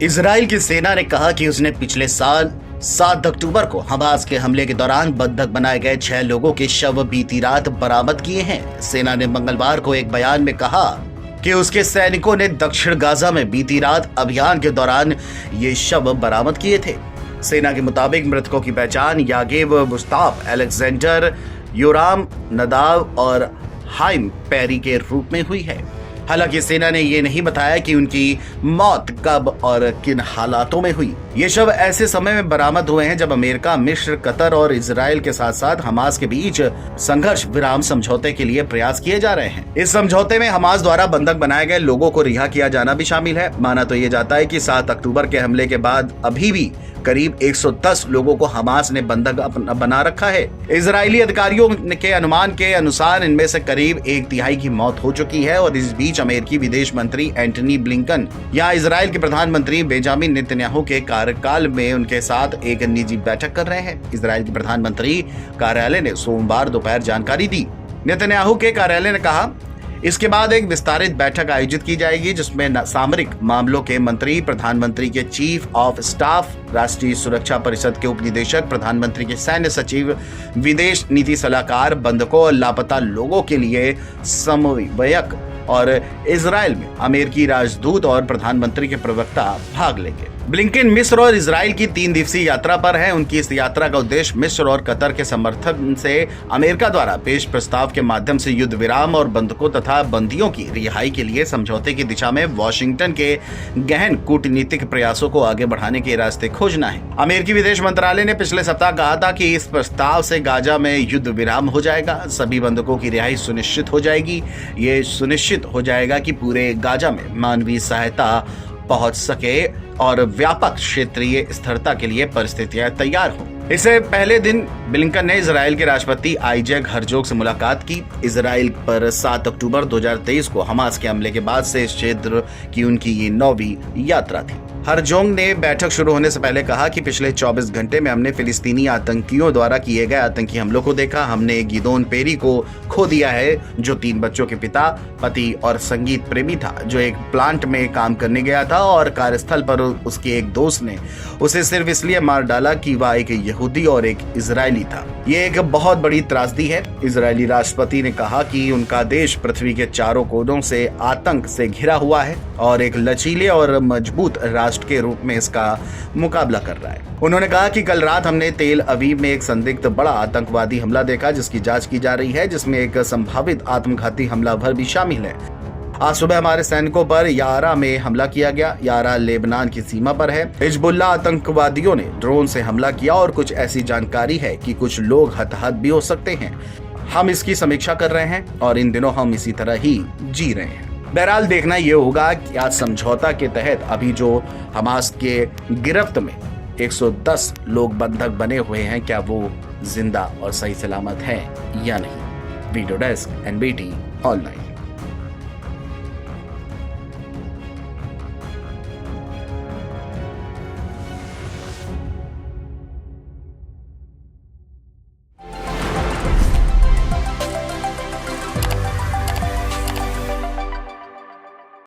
Israel की सेना ने कहा कि उसने पिछले साल 7 अक्टूबर को हमास के हमले के दौरान बंधक बनाए गए 6 लोगों के शव बीती रात बरामद किए हैं। सेना ने मंगलवार को एक बयान में कहा कि उसके सैनिकों ने दक्षिण गाजा में बीती रात अभियान के दौरान ये शव बरामद किए थे। सेना के मुताबिक मृतकों की पहचान यागेव मुस्ताफ, अलेक्जेंडर, योराम, नदाव और हाइम पेरी के रूप में हुई है। हालांकि सेना ने यह नहीं बताया कि उनकी मौत कब और किन हालातों में हुई। ये शव ऐसे समय में बरामद हुए हैं जब अमेरिका, मिस्र, कतर और इजराइल के साथ साथ हमास के बीच संघर्ष विराम समझौते के लिए प्रयास किए जा रहे हैं। इस समझौते में हमास द्वारा बंधक बनाए गए लोगों को रिहा किया जाना भी शामिल है। माना तो ये जाता है कि 7 अक्टूबर के हमले के बाद अभी भी करीब 110 लोगों को हमास ने बंधक बना रखा है। इजरायली अधिकारियों के अनुमान के अनुसार इनमें से करीब 1/3 की मौत हो चुकी है और इस बीच अमेरिकी विदेश मंत्री एंटनी ब्लिंकन या इजराइल के प्रधानमंत्री बेंजामिन नेतन्याहू के कार्यकाल में उनके साथ एक निजी बैठक कर रहे हैं। इजराइल के प्रधानमंत्री कार्यालय ने सोमवार दोपहर जानकारी दी। नेतन्याहू के कार्यालय ने कहा, इसके बाद एक विस्तारित बैठक आयोजित की जाएगी जिसमें सामरिक मामलों के मंत्री, प्रधानमंत्री के चीफ ऑफ स्टाफ, राष्ट्रीय सुरक्षा परिषद के उपनिदेशक, प्रधानमंत्री के सैन्य सचिव, विदेश नीति सलाहकार, बंधकों और लापता लोगों के लिए समन्वयक और इजराइल में अमेरिकी राजदूत और प्रधानमंत्री के प्रवक्ता भाग लेंगे। ब्लिंकन मिस्र और इजराइल की 3 दिवसीय यात्रा पर हैं। उनकी इस यात्रा का उद्देश्य मिस्र और कतर के समर्थन से अमेरिका द्वारा पेश प्रस्ताव के माध्यम से युद्ध विराम और बंधकों तथा बंदियों की रिहाई के लिए समझौते की दिशा में वॉशिंगटन के गहन कूटनीतिक प्रयासों को आगे बढ़ाने के रास्ते खोजना है। अमेरिकी विदेश मंत्रालय ने पिछले सप्ताह कहा था कि इस प्रस्ताव से गाजा में युद्ध विराम हो जाएगा, सभी बंधकों की रिहाई सुनिश्चित हो जाएगी। ये सुनिश्चित हो जाएगा कि पूरे गाजा में मानवीय सहायता पहुंच सके और व्यापक क्षेत्रीय स्थिरता के लिए परिस्थितियां तैयार हों। इससे पहले दिन ब्लिंकन ने इजराइल के राष्ट्रपति आइजैक हर्जोग से मुलाकात की। इजराइल पर 7 अक्टूबर 2023 को हमास के हमले के बाद से इस क्षेत्र की उनकी ये 9वीं यात्रा थी। हर्जोग ने बैठक शुरू होने से पहले कहा कि पिछले 24 घंटे में हमने फिलिस्तीनी आतंकियों द्वारा किए गए आतंकी हमलों को देखा। हमने गिदोन पेरी को खो दिया है, जो 3 बच्चों के पिता, पति और संगीत प्रेमी था, जो एक प्लांट में काम करने गया था और कार्यस्थल पर उसके एक दोस्त ने उसे सिर्फ इसलिए मार डाला कि वह एक यहूदी और एक इजरायली था। ये एक बहुत बड़ी त्रासदी है। इजरायली राष्ट्रपति ने कहा कि उनका देश पृथ्वी के चारों कोनों से आतंक से घिरा हुआ है और एक लचीले और मजबूत राष्ट्र के रूप में इसका मुकाबला कर रहा है। उन्होंने कहा कि कल रात हमने तेल अवीव में एक संदिग्ध बड़ा आतंकवादी हमला देखा जिसकी जांच की जा रही है, जिसमें एक संभावित आत्मघाती हमलावर भी शामिल है। आज सुबह हमारे सैनिकों पर यारा में हमला किया गया। यारा लेबनान की सीमा पर है। हिजबुल्ला आतंकवादियों ने ड्रोन से हमला किया और कुछ ऐसी जानकारी है कि कुछ लोग हताहत भी हो सकते हैं। हम इसकी समीक्षा कर रहे हैं और इन दिनों हम इसी तरह ही जी रहे हैं। बहरहाल देखना यह होगा कि आज समझौता के तहत अभी जो हमास के गिरफ्त में 110 लोग बंधक बने हुए हैं, क्या वो जिंदा और सही सलामत हैं या नहीं। Video desk, NBT online.